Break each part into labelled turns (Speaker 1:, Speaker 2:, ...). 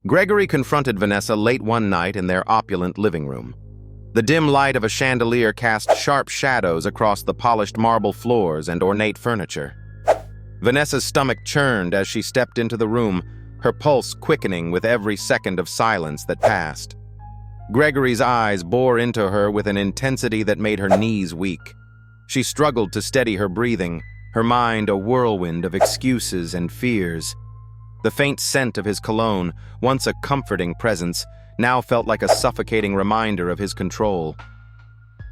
Speaker 1: Gregory confronted Vanessa late one night in their opulent living room. The dim light of a chandelier cast sharp shadows across the polished marble floors and ornate furniture. Vanessa's stomach churned as she stepped into the room, her pulse quickening with every second of silence that passed. Gregory's eyes bore into her with an intensity that made her knees weak. She struggled to steady her breathing, her mind a whirlwind of excuses and fears. The faint scent of his cologne, once a comforting presence, now felt like a suffocating reminder of his control.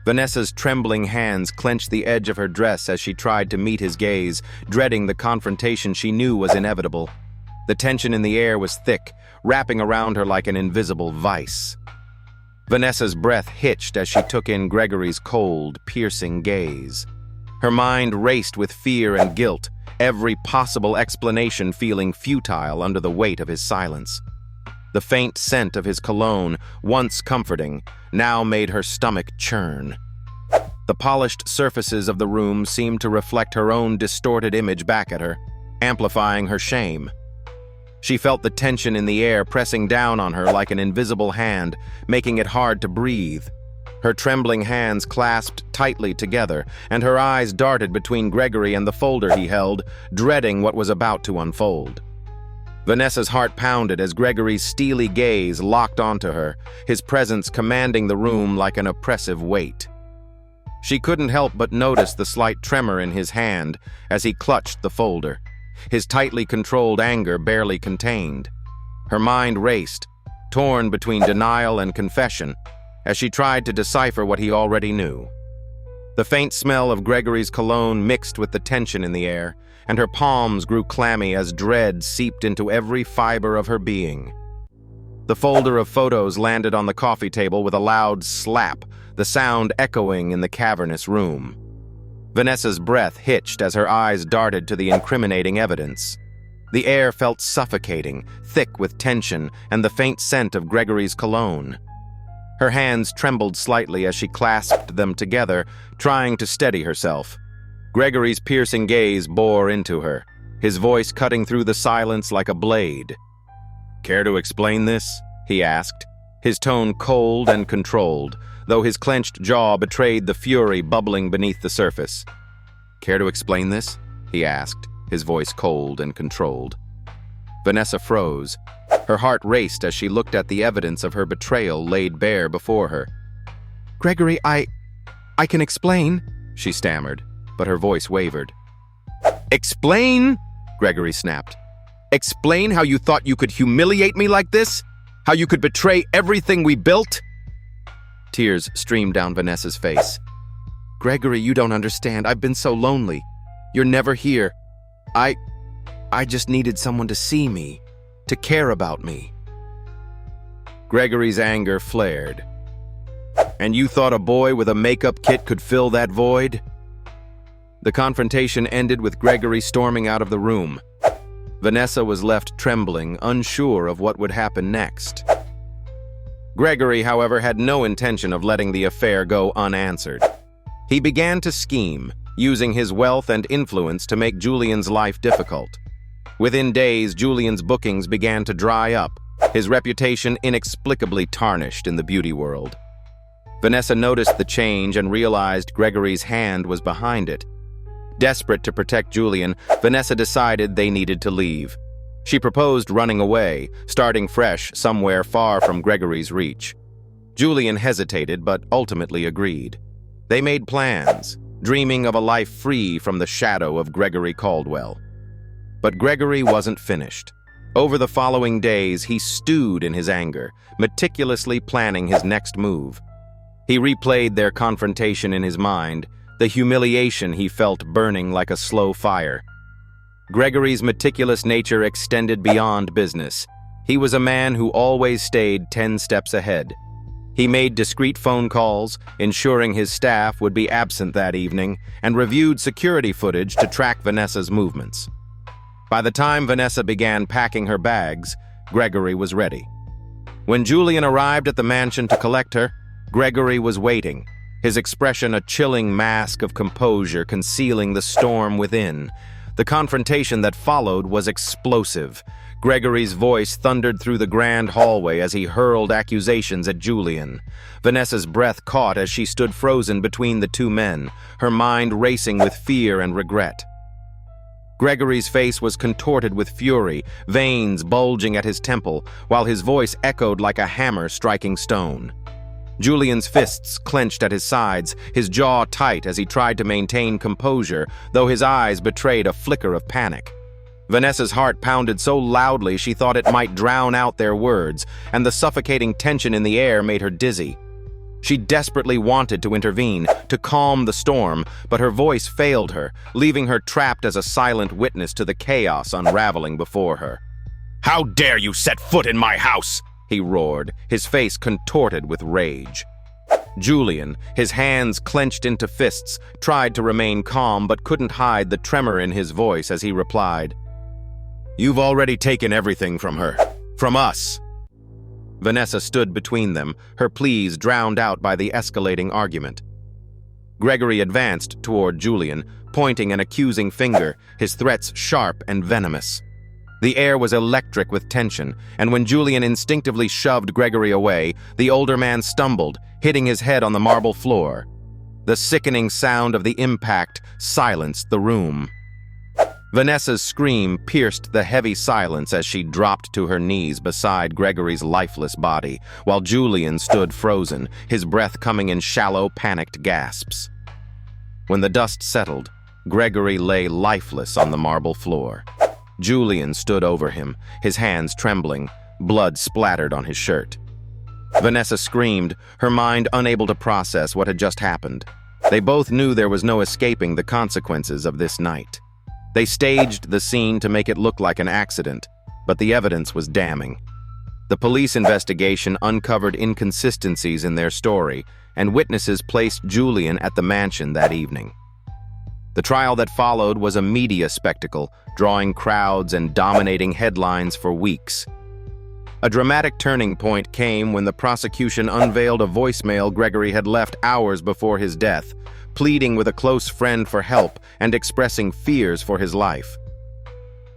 Speaker 1: Vanessa's trembling hands clenched the edge of her dress as she tried to meet his gaze, dreading the confrontation she knew was inevitable. The tension in the air was thick, wrapping around her like an invisible vice. Vanessa's breath hitched as she took in Gregory's cold, piercing gaze. Her mind raced with fear and guilt, every possible explanation feeling futile under the weight of his silence. The faint scent of his cologne, once comforting, now made her stomach churn. The polished surfaces of the room seemed to reflect her own distorted image back at her, amplifying her shame. She felt the tension in the air pressing down on her like an invisible hand, making it hard to breathe. Her trembling hands clasped tightly together, and her eyes darted between Gregory and the folder he held, dreading what was about to unfold. Vanessa's heart pounded as Gregory's steely gaze locked onto her, his presence commanding the room like an oppressive weight. She couldn't help but notice the slight tremor in his hand as he clutched the folder, his tightly controlled anger barely contained. Her mind raced, torn between denial and confession, as she tried to decipher what he already knew. The faint smell of Gregory's cologne mixed with the tension in the air, and her palms grew clammy as dread seeped into every fiber of her being. The folder of photos landed on the coffee table with a loud slap, the sound echoing in the cavernous room. Vanessa's breath hitched as her eyes darted to the incriminating evidence. The air felt suffocating, thick with tension and the faint scent of Gregory's cologne. Her hands trembled slightly as she clasped them together, trying to steady herself. Gregory's piercing gaze bore into her, his voice cutting through the silence like a blade. "Care to explain this?" he asked, his tone cold and controlled, though his clenched jaw betrayed the fury bubbling beneath the surface. "Care to explain this?" he asked, his voice cold and controlled. Vanessa froze. Her heart raced as she looked at the evidence of her betrayal laid bare before her. "Gregory, I can explain," she stammered, but her voice wavered. "Explain?" Gregory snapped. "Explain how you thought you could humiliate me like this? How you could betray everything we built?" Tears streamed down Vanessa's face. "Gregory, you don't understand. I've been so lonely. You're never here. I just needed someone to see me, to care about me." Gregory's anger flared. "And you thought a boy with a makeup kit could fill that void?" The confrontation ended with Gregory storming out of the room. Vanessa was left trembling, unsure of what would happen next. Gregory, however, had no intention of letting the affair go unanswered. He began to scheme, using his wealth and influence to make Julian's life difficult. Within days, Julian's bookings began to dry up, his reputation inexplicably tarnished in the beauty world. Vanessa noticed the change and realized Gregory's hand was behind it. Desperate to protect Julian, Vanessa decided they needed to leave. She proposed running away, starting fresh somewhere far from Gregory's reach. Julian hesitated but ultimately agreed. They made plans, dreaming of a life free from the shadow of Gregory Caldwell. But Gregory wasn't finished. Over the following days, he stewed in his anger, meticulously planning his next move. He replayed their confrontation in his mind, the humiliation he felt burning like a slow fire. Gregory's meticulous nature extended beyond business. He was a man who always stayed 10 steps ahead. He made discreet phone calls, ensuring his staff would be absent that evening, and reviewed security footage to track Vanessa's movements. By the time Vanessa began packing her bags, Gregory was ready. When Julian arrived at the mansion to collect her, Gregory was waiting, his expression a chilling mask of composure concealing the storm within. The confrontation that followed was explosive. Gregory's voice thundered through the grand hallway as he hurled accusations at Julian. Vanessa's breath caught as she stood frozen between the two men, her mind racing with fear and regret. Gregory's face was contorted with fury, veins bulging at his temple, while his voice echoed like a hammer striking stone. Julian's fists clenched at his sides, his jaw tight as he tried to maintain composure, though his eyes betrayed a flicker of panic. Vanessa's heart pounded so loudly she thought it might drown out their words, and the suffocating tension in the air made her dizzy. She desperately wanted to intervene, to calm the storm, but her voice failed her, leaving her trapped as a silent witness to the chaos unraveling before her. "How dare you set foot in my house?" he roared, his face contorted with rage. Julian, his hands clenched into fists, tried to remain calm but couldn't hide the tremor in his voice as he replied, "You've already taken everything from her. From us." Vanessa stood between them, her pleas drowned out by the escalating argument. Gregory advanced toward Julian, pointing an accusing finger, his threats sharp and venomous. The air was electric with tension, and when Julian instinctively shoved Gregory away, the older man stumbled, hitting his head on the marble floor. The sickening sound of the impact silenced the room. Vanessa's scream pierced the heavy silence as she dropped to her knees beside Gregory's lifeless body, while Julian stood frozen, his breath coming in shallow, panicked gasps. When the dust settled, Gregory lay lifeless on the marble floor. Julian stood over him, his hands trembling, blood splattered on his shirt. Vanessa screamed, her mind unable to process what had just happened. They both knew there was no escaping the consequences of this night. They staged the scene to make it look like an accident, but the evidence was damning. The police investigation uncovered inconsistencies in their story, and witnesses placed Julian at the mansion that evening. The trial that followed was a media spectacle, drawing crowds and dominating headlines for weeks. A dramatic turning point came when the prosecution unveiled a voicemail Gregory had left hours before his death, pleading with a close friend for help and expressing fears for his life.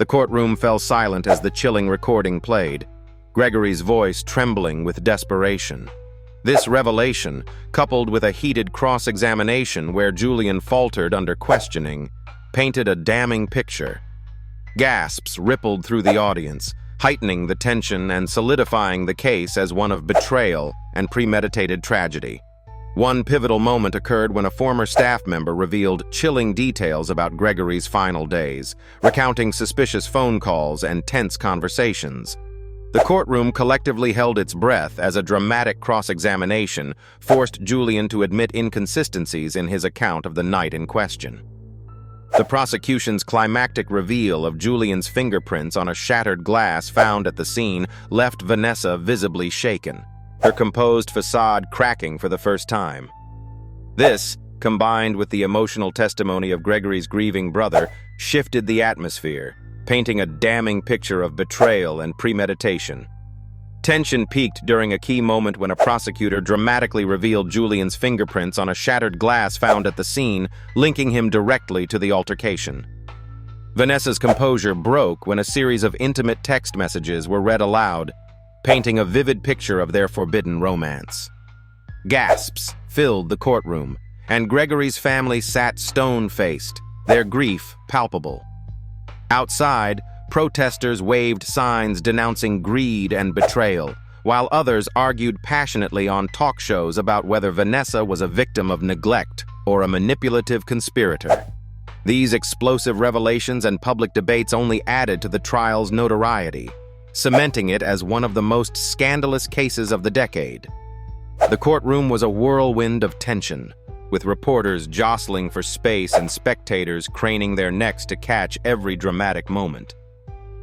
Speaker 1: The courtroom fell silent as the chilling recording played, Gregory's voice trembling with desperation. This revelation, coupled with a heated cross-examination where Julian faltered under questioning, painted a damning picture. Gasps rippled through the audience, heightening the tension and solidifying the case as one of betrayal and premeditated tragedy. One pivotal moment occurred when a former staff member revealed chilling details about Gregory's final days, recounting suspicious phone calls and tense conversations. The courtroom collectively held its breath as a dramatic cross-examination forced Julian to admit inconsistencies in his account of the night in question. The prosecution's climactic reveal of Julian's fingerprints on a shattered glass found at the scene left Vanessa visibly shaken, her composed facade cracking for the first time. This, combined with the emotional testimony of Gregory's grieving brother, shifted the atmosphere, painting a damning picture of betrayal and premeditation. Tension peaked during a key moment when a prosecutor dramatically revealed Julian's fingerprints on a shattered glass found at the scene, linking him directly to the altercation. Vanessa's composure broke when a series of intimate text messages were read aloud, painting a vivid picture of their forbidden romance. Gasps filled the courtroom, and Gregory's family sat stone-faced, their grief palpable. Outside, protesters waved signs denouncing greed and betrayal, while others argued passionately on talk shows about whether Vanessa was a victim of neglect or a manipulative conspirator. These explosive revelations and public debates only added to the trial's notoriety, cementing it as one of the most scandalous cases of the decade. The courtroom was a whirlwind of tension, with reporters jostling for space and spectators craning their necks to catch every dramatic moment.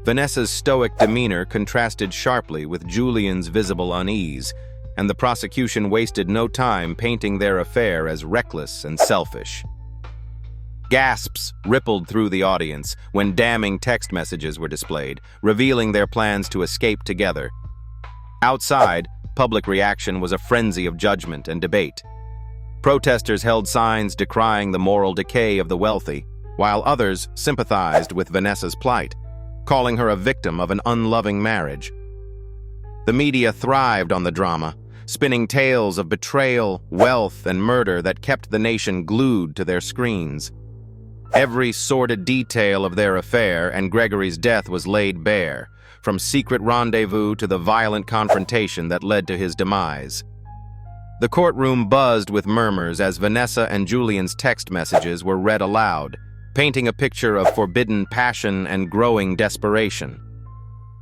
Speaker 1: Vanessa's stoic demeanor contrasted sharply with Julian's visible unease, and the prosecution wasted no time painting their affair as reckless and selfish. Gasps rippled through the audience when damning text messages were displayed, revealing their plans to escape together. Outside, public reaction was a frenzy of judgment and debate. Protesters held signs decrying the moral decay of the wealthy, while others sympathized with Vanessa's plight, calling her a victim of an unloving marriage. The media thrived on the drama, spinning tales of betrayal, wealth, and murder that kept the nation glued to their screens. Every sordid detail of their affair and Gregory's death was laid bare, from secret rendezvous to the violent confrontation that led to his demise. The courtroom buzzed with murmurs as Vanessa and Julian's text messages were read aloud, painting a picture of forbidden passion and growing desperation.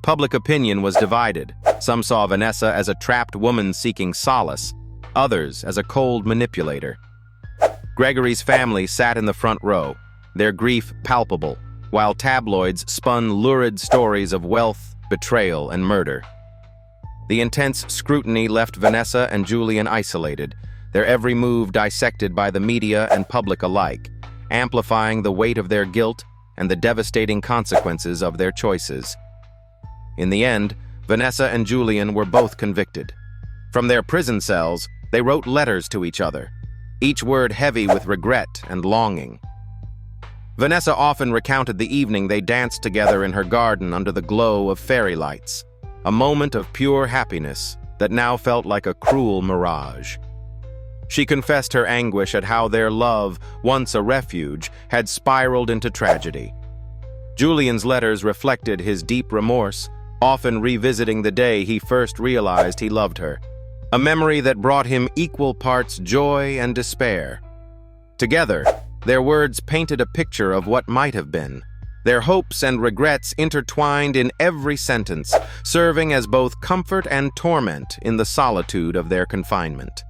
Speaker 1: Public opinion was divided. Some saw Vanessa as a trapped woman seeking solace, others as a cold manipulator. Gregory's family sat in the front row, their grief palpable, while tabloids spun lurid stories of wealth, betrayal, and murder. The intense scrutiny left Vanessa and Julian isolated, their every move dissected by the media and public alike, amplifying the weight of their guilt and the devastating consequences of their choices. In the end, Vanessa and Julian were both convicted. From their prison cells, they wrote letters to each other, each word heavy with regret and longing. Vanessa often recounted the evening they danced together in her garden under the glow of fairy lights, a moment of pure happiness that now felt like a cruel mirage. She confessed her anguish at how their love, once a refuge, had spiraled into tragedy. Julian's letters reflected his deep remorse, often revisiting the day he first realized he loved her, a memory that brought him equal parts joy and despair. Together, their words painted a picture of what might have been, their hopes and regrets intertwined in every sentence, serving as both comfort and torment in the solitude of their confinement.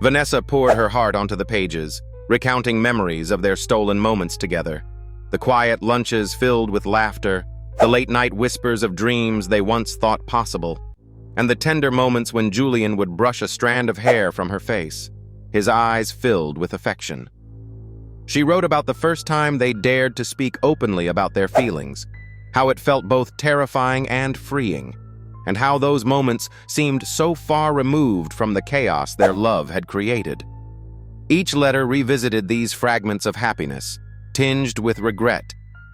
Speaker 1: Vanessa poured her heart onto the pages, recounting memories of their stolen moments together, the quiet lunches filled with laughter, the late-night whispers of dreams they once thought possible, and the tender moments when Julian would brush a strand of hair from her face, his eyes filled with affection. She wrote about the first time they dared to speak openly about their feelings, how it felt both terrifying and freeing, and how those moments seemed so far removed from the chaos their love had created. Each letter revisited these fragments of happiness, tinged with regret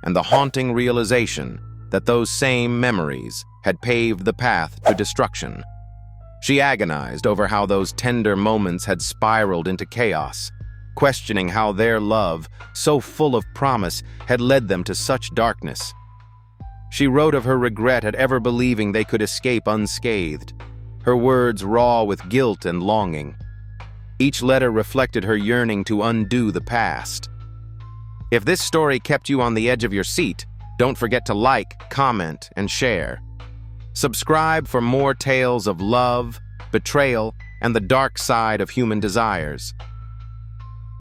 Speaker 1: and the haunting realization that those same memories had paved the path to destruction. She agonized over how those tender moments had spiraled into chaos, questioning how their love, so full of promise, had led them to such darkness. She wrote of her regret at ever believing they could escape unscathed, her words raw with guilt and longing. Each letter reflected her yearning to undo the past. If this story kept you on the edge of your seat, don't forget to like, comment, and share. Subscribe for more tales of love, betrayal, and the dark side of human desires.